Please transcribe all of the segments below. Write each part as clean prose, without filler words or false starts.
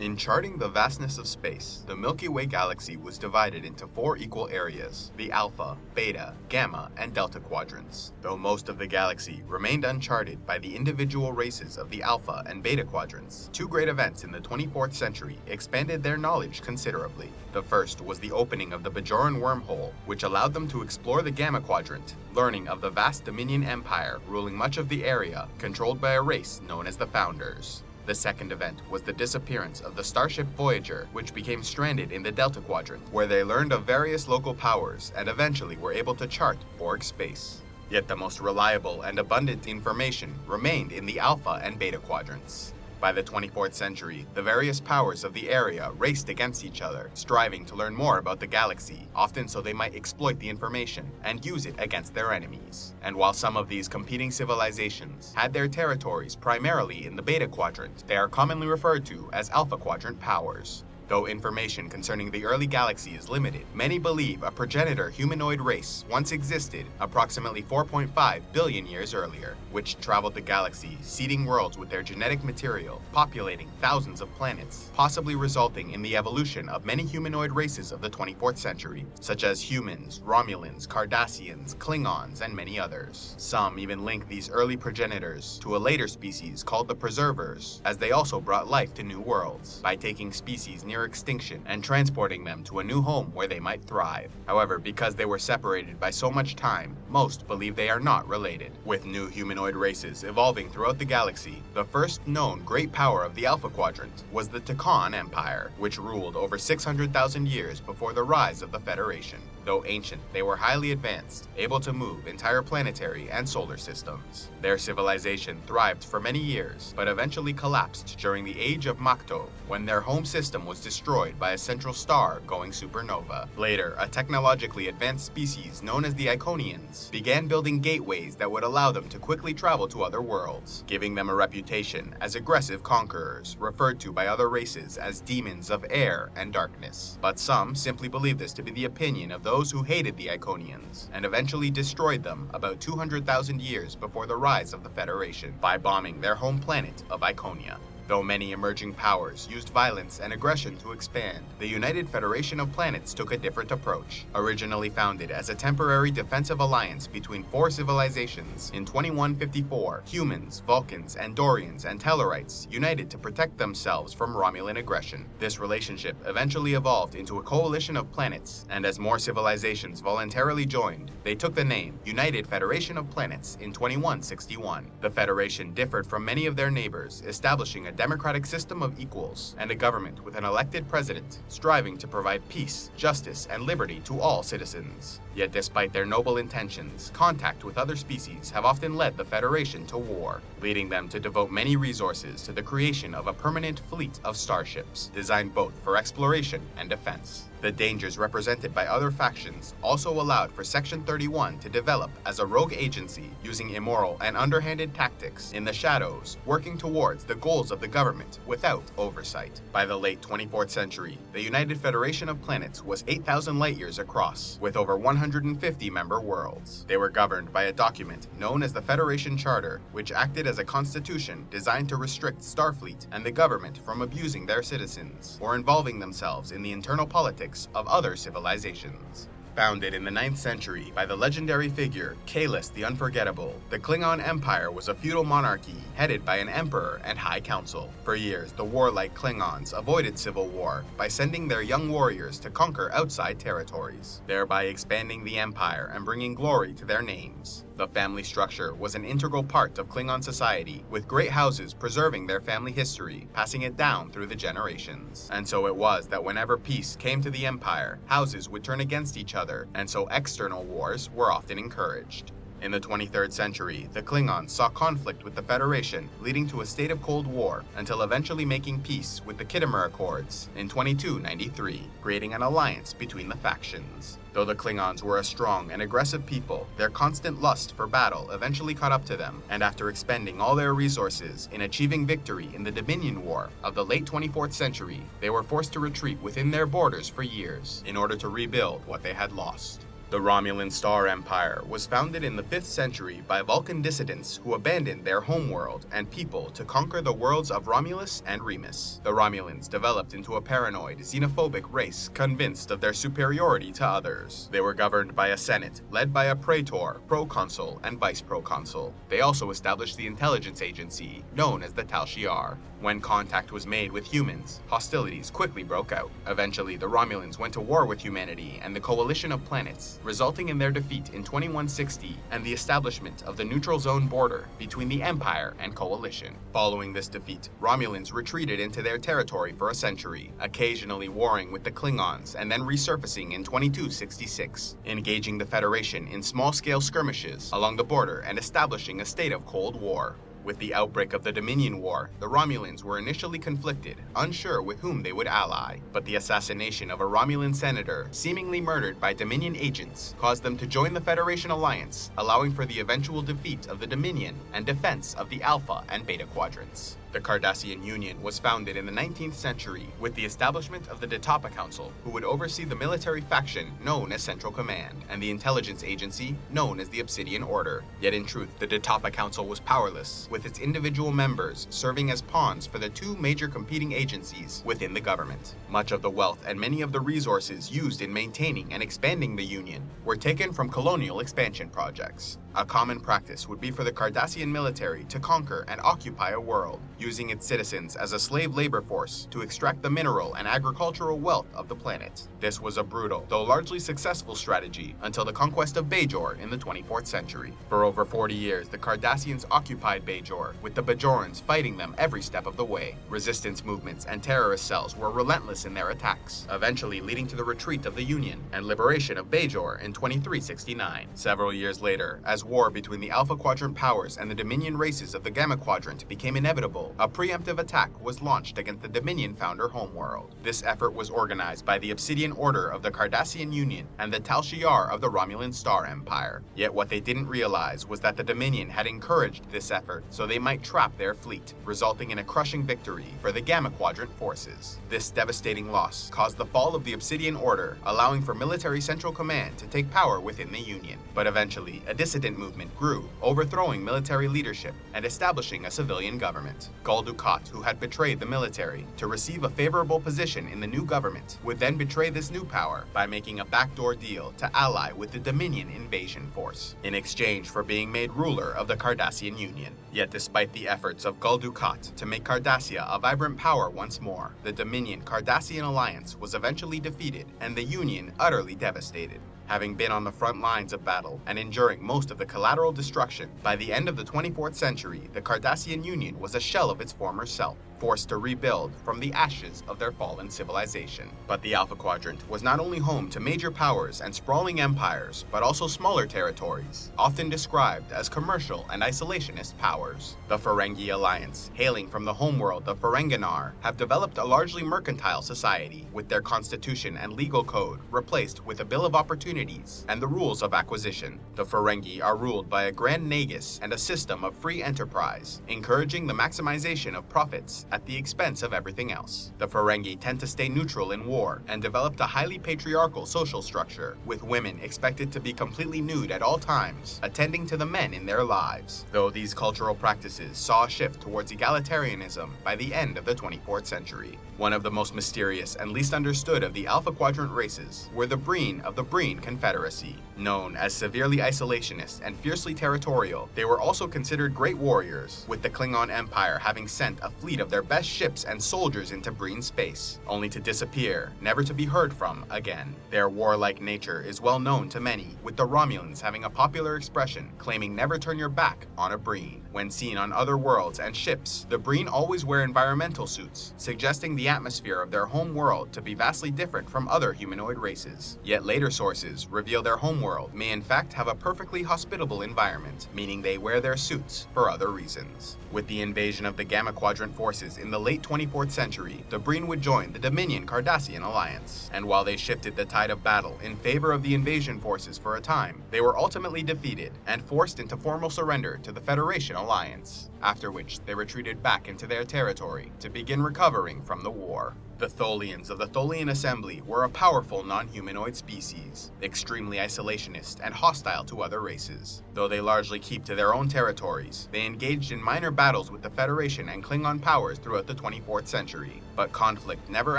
In charting the vastness of space, the Milky Way galaxy was divided into 4 equal areas, the Alpha, Beta, Gamma, and Delta quadrants. Though most of the galaxy remained uncharted by the individual races of the Alpha and Beta quadrants, 2 great events in the 24th century expanded their knowledge considerably. The first was the opening of the Bajoran wormhole, which allowed them to explore the Gamma quadrant, learning of the vast Dominion Empire ruling much of the area, controlled by a race known as the Founders. The second event was the disappearance of the starship Voyager, which became stranded in the Delta Quadrant, where they learned of various local powers and eventually were able to chart Borg space. Yet the most reliable and abundant information remained in the Alpha and Beta quadrants. By the 24th century, the various powers of the area raced against each other, striving to learn more about the galaxy, often so they might exploit the information and use it against their enemies. And while some of these competing civilizations had their territories primarily in the Beta Quadrant, they are commonly referred to as Alpha Quadrant powers. Though information concerning the early galaxy is limited, many believe a progenitor humanoid race once existed approximately 4.5 billion years earlier, which traveled the galaxy, seeding worlds with their genetic material, populating thousands of planets, possibly resulting in the evolution of many humanoid races of the 24th century, such as humans, Romulans, Cardassians, Klingons, and many others. Some even link these early progenitors to a later species called the Preservers, as they also brought life to new worlds, by taking species near extinction and transporting them to a new home where they might thrive. However, because they were separated by so much time, most believe they are not related. With new humanoid races evolving throughout the galaxy, the first known great power of the Alpha Quadrant was the Takan Empire, which ruled over 600,000 years before the rise of the Federation. Though ancient, they were highly advanced, able to move entire planetary and solar systems. Their civilization thrived for many years, but eventually collapsed during the Age of Makto, when their home system was destroyed by a central star going supernova. Later, a technologically advanced species known as the Iconians began building gateways that would allow them to quickly travel to other worlds, giving them a reputation as aggressive conquerors, referred to by other races as demons of air and darkness. But some simply believe this to be the opinion of those who hated the Iconians, and eventually destroyed them about 200,000 years before the rise of the Federation by bombing their home planet of Iconia. Though many emerging powers used violence and aggression to expand, the United Federation of Planets took a different approach. Originally founded as a temporary defensive alliance between 4 civilizations, in 2154, humans, Vulcans, Andorians, and Tellarians united to protect themselves from Romulan aggression. This relationship eventually evolved into a coalition of planets, and as more civilizations voluntarily joined, they took the name United Federation of Planets in 2161. The Federation differed from many of their neighbors, establishing a democratic system of equals and a government with an elected president, striving to provide peace, justice, and liberty to all citizens. Yet despite their noble intentions, contact with other species have often led the Federation to war, leading them to devote many resources to the creation of a permanent fleet of starships, designed both for exploration and defense. The dangers represented by other factions also allowed for Section 31 to develop as a rogue agency using immoral and underhanded tactics in the shadows, working towards the goals of the government without oversight. By the late 24th century, the United Federation of Planets was 8,000 light-years across, with over 150 member worlds. They were governed by a document known as the Federation Charter, which acted as a constitution designed to restrict Starfleet and the government from abusing their citizens or involving themselves in the internal politics of other civilizations. Founded in the 9th century by the legendary figure Kahless the Unforgettable, the Klingon Empire was a feudal monarchy headed by an emperor and high council. For years, the warlike Klingons avoided civil war by sending their young warriors to conquer outside territories, thereby expanding the empire and bringing glory to their names. The family structure was an integral part of Klingon society, with great houses preserving their family history, passing it down through the generations. And so it was that whenever peace came to the empire, houses would turn against each other, and so external wars were often encouraged. In the 23rd century, the Klingons saw conflict with the Federation, leading to a state of Cold War, until eventually making peace with the Khitomer Accords in 2293, creating an alliance between the factions. Though the Klingons were a strong and aggressive people, their constant lust for battle eventually caught up to them, and after expending all their resources in achieving victory in the Dominion War of the late 24th century, they were forced to retreat within their borders for years in order to rebuild what they had lost. The Romulan Star Empire was founded in the 5th century by Vulcan dissidents who abandoned their homeworld and people to conquer the worlds of Romulus and Remus. The Romulans developed into a paranoid, xenophobic race convinced of their superiority to others. They were governed by a senate, led by a praetor, proconsul, and vice proconsul. They also established the intelligence agency, known as the Tal Shiar. When contact was made with humans, hostilities quickly broke out. Eventually, the Romulans went to war with humanity and the coalition of planets, resulting in their defeat in 2160 and the establishment of the neutral zone border between the Empire and Coalition. Following this defeat, Romulans retreated into their territory for a century, occasionally warring with the Klingons and then resurfacing in 2266, engaging the Federation in small-scale skirmishes along the border and establishing a state of Cold War. With the outbreak of the Dominion War, the Romulans were initially conflicted, unsure with whom they would ally, but the assassination of a Romulan senator, seemingly murdered by Dominion agents, caused them to join the Federation alliance, allowing for the eventual defeat of the Dominion and defense of the Alpha and Beta Quadrants. The Cardassian Union was founded in the 19th century with the establishment of the Detapa Council, who would oversee the military faction known as Central Command, and the intelligence agency known as the Obsidian Order. Yet in truth, the Detapa Council was powerless, with its individual members serving as pawns for the two major competing agencies within the government. Much of the wealth and many of the resources used in maintaining and expanding the Union were taken from colonial expansion projects. A common practice would be for the Cardassian military to conquer and occupy a world, using its citizens as a slave labor force to extract the mineral and agricultural wealth of the planet. This was a brutal, though largely successful strategy until the conquest of Bajor in the 24th century. For over 40 years, the Cardassians occupied Bajor, with the Bajorans fighting them every step of the way. Resistance movements and terrorist cells were relentless in their attacks, eventually leading to the retreat of the Union and liberation of Bajor in 2369. Several years later, as war between the Alpha Quadrant powers and the Dominion races of the Gamma Quadrant became inevitable, a preemptive attack was launched against the Dominion founder homeworld. This effort was organized by the Obsidian Order of the Cardassian Union and the Tal Shiar of the Romulan Star Empire. Yet what they didn't realize was that the Dominion had encouraged this effort so they might trap their fleet, resulting in a crushing victory for the Gamma Quadrant forces. This devastating loss caused the fall of the Obsidian Order, allowing for military central command to take power within the Union. But eventually, a dissident movement grew, overthrowing military leadership and establishing a civilian government. Gul Dukat, who had betrayed the military to receive a favorable position in the new government, would then betray this new power by making a backdoor deal to ally with the Dominion invasion force, in exchange for being made ruler of the Cardassian Union. Yet despite the efforts of Gul Dukat to make Cardassia a vibrant power once more, the Dominion-Cardassian alliance was eventually defeated and the Union utterly devastated. Having been on the front lines of battle and enduring most of the collateral destruction, by the end of the 24th century, the Cardassian Union was a shell of its former self, forced to rebuild from the ashes of their fallen civilization. But the Alpha Quadrant was not only home to major powers and sprawling empires, but also smaller territories, often described as commercial and isolationist powers. The Ferengi Alliance, hailing from the homeworld of Ferenginar, have developed a largely mercantile society, with their constitution and legal code replaced with a Bill of Opportunities and the rules of acquisition. The Ferengi are ruled by a Grand Nagus and a system of free enterprise, encouraging the maximization of profits at the expense of everything else. The Ferengi tend to stay neutral in war and developed a highly patriarchal social structure, with women expected to be completely nude at all times, attending to the men in their lives, though these cultural practices saw a shift towards egalitarianism by the end of the 24th century. One of the most mysterious and least understood of the Alpha Quadrant races were the Breen of the Breen Confederacy. Known as severely isolationist and fiercely territorial, they were also considered great warriors, with the Klingon Empire having sent a fleet of their best ships and soldiers into Breen space, only to disappear, never to be heard from again. Their warlike nature is well known to many, with the Romulans having a popular expression claiming never turn your back on a Breen. When seen on other worlds and ships, the Breen always wear environmental suits, suggesting the atmosphere of their home world to be vastly different from other humanoid races. Yet later sources reveal their home world may in fact have a perfectly hospitable environment, meaning they wear their suits for other reasons. With the invasion of the Gamma Quadrant forces in the late 24th century, the Breen would join the Dominion-Cardassian alliance, and while they shifted the tide of battle in favor of the invasion forces for a time, they were ultimately defeated and forced into formal surrender to the Federation alliance, after which they retreated back into their territory to begin recovering from the war. The Tholians of the Tholian Assembly were a powerful non-humanoid species, extremely isolationist and hostile to other races. Though they largely keep to their own territories, they engaged in minor battles with the Federation and Klingon powers throughout the 24th century, but conflict never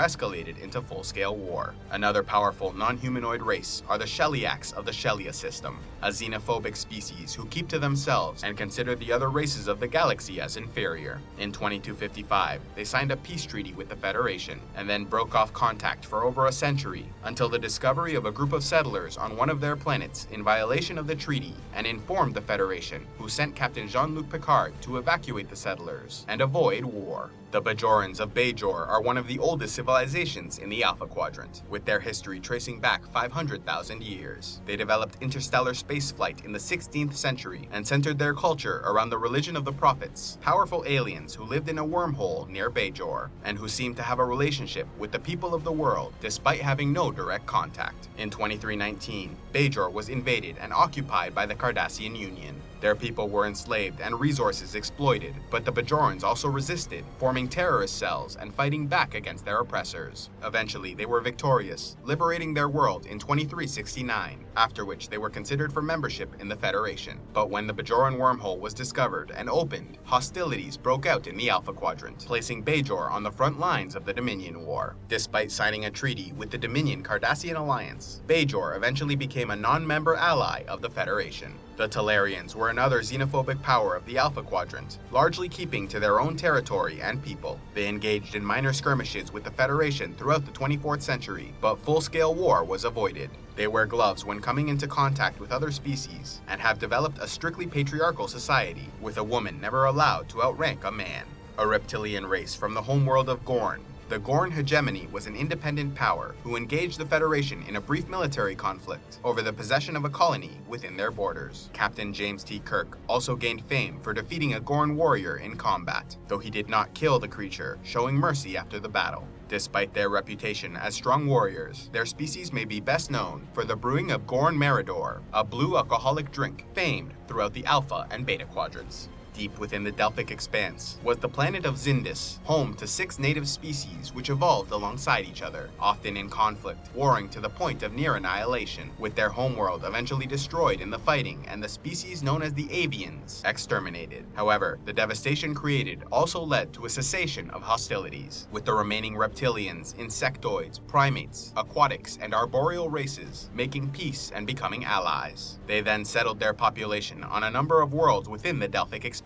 escalated into full-scale war. Another powerful non-humanoid race are the Sheliaks of the Shelia system, a xenophobic species who keep to themselves and consider the other races of the galaxy as inferior. In 2255, they signed a peace treaty with the Federation, and then broke off contact for over a century, until the discovery of a group of settlers on one of their planets in violation of the treaty, and informed the Federation, who sent Captain Jean-Luc Picard to evacuate the settlers and avoid war. The Bajorans of Bajor are one of the oldest civilizations in the Alpha Quadrant, with their history tracing back 500,000 years. They developed interstellar spaceflight in the 16th century and centered their culture around the religion of the prophets, powerful aliens who lived in a wormhole near Bajor, and who seemed to have a relationship with the people of the world despite having no direct contact. In 2319, Bajor was invaded and occupied by the Cardassian Union. Their people were enslaved and resources exploited, but the Bajorans also resisted, forming terrorist cells and fighting back against their oppressors. Eventually, they were victorious, liberating their world in 2369, after which they were considered for membership in the Federation. But when the Bajoran wormhole was discovered and opened, hostilities broke out in the Alpha Quadrant, placing Bajor on the front lines of the Dominion War. Despite signing a treaty with the Dominion Cardassian Alliance, Bajor eventually became a non-member ally of the Federation. The Tellarians were another xenophobic power of the Alpha Quadrant, largely keeping to their own territory and people. They engaged in minor skirmishes with the Federation throughout the 24th century, but full-scale war was avoided. They wear gloves when coming into contact with other species, and have developed a strictly patriarchal society, with a woman never allowed to outrank a man. A reptilian race from the homeworld of Gorn. The Gorn hegemony was an independent power who engaged the Federation in a brief military conflict over the possession of a colony within their borders. Captain James T. Kirk also gained fame for defeating a Gorn warrior in combat, though he did not kill the creature, showing mercy after the battle. Despite their reputation as strong warriors, their species may be best known for the brewing of Gorn Maridor, a blue alcoholic drink famed throughout the Alpha and Beta quadrants. Deep within the Delphic expanse was the planet of Zindus, home to 6 native species which evolved alongside each other, often in conflict, warring to the point of near annihilation, with their homeworld eventually destroyed in the fighting and the species known as the Avians exterminated. However, the devastation created also led to a cessation of hostilities, with the remaining reptilians, insectoids, primates, aquatics, and arboreal races making peace and becoming allies. They then settled their population on a number of worlds within the Delphic expanse,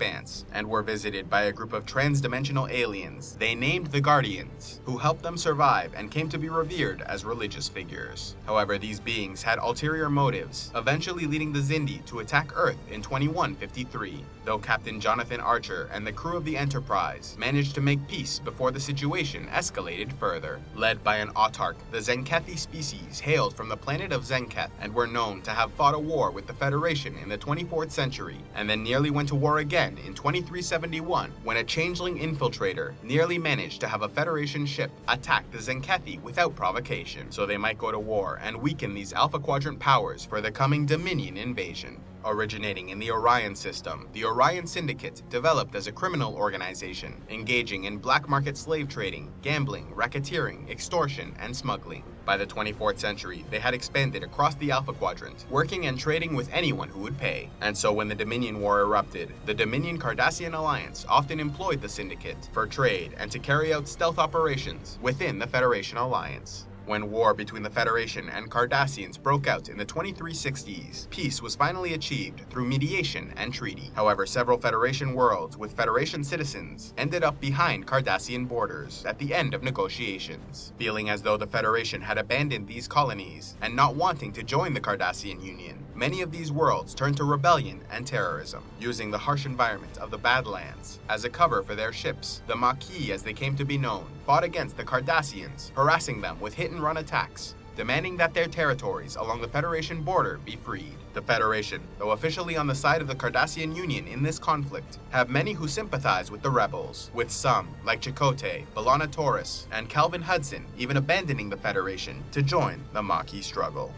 and were visited by a group of trans-dimensional aliens they named the Guardians, who helped them survive and came to be revered as religious figures. However, these beings had ulterior motives, eventually leading the Xindi to attack Earth in 2153, though Captain Jonathan Archer and the crew of the Enterprise managed to make peace before the situation escalated further. Led by an autarch, the Zenkethi species hailed from the planet of Zenketh and were known to have fought a war with the Federation in the 24th century, and then nearly went to war again in 2371 when a changeling infiltrator nearly managed to have a Federation ship attack the Zenkethi without provocation, so they might go to war and weaken these Alpha Quadrant powers for the coming Dominion invasion. Originating in the Orion system, the Orion Syndicate developed as a criminal organization, engaging in black market slave trading, gambling, racketeering, extortion, and smuggling. By the 24th century, they had expanded across the Alpha Quadrant, working and trading with anyone who would pay. And so when the Dominion War erupted, the Dominion Cardassian Alliance often employed the Syndicate for trade and to carry out stealth operations within the Federation Alliance. When war between the Federation and Cardassians broke out in the 2360s, peace was finally achieved through mediation and treaty. However, several Federation worlds with Federation citizens ended up behind Cardassian borders at the end of negotiations. Feeling as though the Federation had abandoned these colonies and not wanting to join the Cardassian Union, many of these worlds turned to rebellion and terrorism, using the harsh environment of the Badlands as a cover for their ships. The Maquis, as they came to be known, fought against the Cardassians, harassing them with hit-and-run attacks, demanding that their territories along the Federation border be freed. The Federation, though officially on the side of the Cardassian Union in this conflict, have many who sympathize with the rebels, with some, like Chakotay, B'Elanna Torres, and Calvin Hudson, even abandoning the Federation to join the Maquis struggle.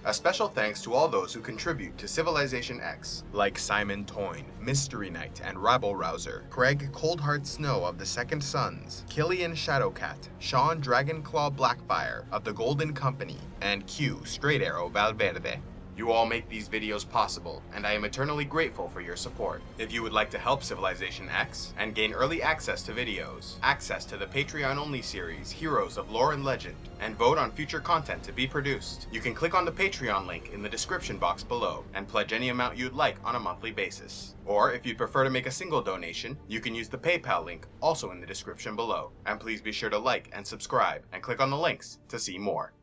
A special thanks to all those who contribute to Civilization X, like Simon Toyne, Mystery Knight and Rabble Rouser, Craig Coldheart Snow of the Second Sons, Killian Shadowcat, Sean Dragonclaw Blackfire of the Golden Company, and Q Straight Arrow Valverde. You all make these videos possible, and I am eternally grateful for your support. If you would like to help Civilization X and gain early access to videos, access to the Patreon-only series Heroes of Lore and Legend, and vote on future content to be produced, you can click on the Patreon link in the description box below and pledge any amount you'd like on a monthly basis. Or if you'd prefer to make a single donation, you can use the PayPal link also in the description below. And please be sure to like and subscribe and click on the links to see more.